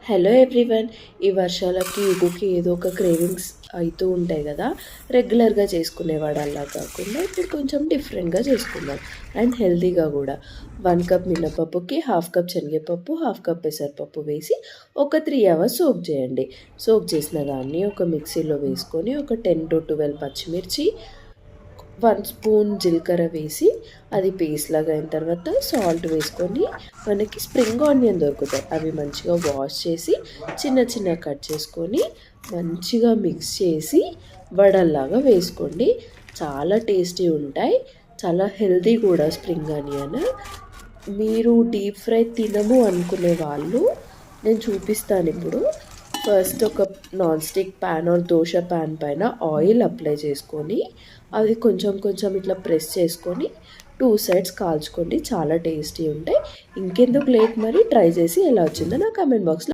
Hello everyone. ఈ వర్షాలకి ఉగుకి ఏదో ఒక క్రేవింగ్స్ అవుతూ ఉంటాయి కదా. రెగ్యులర్గా చేసుకునేవాడు అలా కాకుండా ఇప్పుడు కొంచెం డిఫరెంట్గా చేసుకుందాం అండ్ హెల్తీగా కూడా. 1 కప్ మినపప్పుకి 1/2 కప్ శనగపప్పు 1/2 కప్ పెసరపప్పు వేసి ఒక 3 hours సోక్ చేయండి. సోక్ చేసిన దాన్ని ఒక మిక్సీలో వేసుకొని ఒక 10 to 12 పచ్చిమిర్చి, 1 స్పూన్ జీలకర్ర వేసి అది పేస్ట్ లాగా అయిన తర్వాత సాల్ట్ వేసుకొని, మనకి స్ప్రింగ్ ఆనియన్ దొరుకుతాయి, అవి మంచిగా వాష్ చేసి చిన్న చిన్న కట్ చేసుకొని మంచిగా మిక్స్ చేసి వడల్లాగా వేసుకోండి. చాలా టేస్టీ ఉంటాయి, చాలా హెల్తీ కూడా స్ప్రింగ్ ఆనియన్. మీరు డీప్ ఫ్రై తినము అనుకునే వాళ్ళు నేను చూపిస్తాను ఇప్పుడు. ఫస్ట్ ఒక non stick pan or dosa pan పైన ఆయిల్ అప్లై చేసుకొని అది కొంచెం కొంచెం ఇట్లా ప్రెస్ చేసుకొని 2 sides కాల్చుకోండి. చాలా టేస్టీ ఉంటాయి. ఇంకెందుకు లేట్, మరి ట్రై చేసి ఎలా వచ్చిందో నా కమెంట్ బాక్స్లో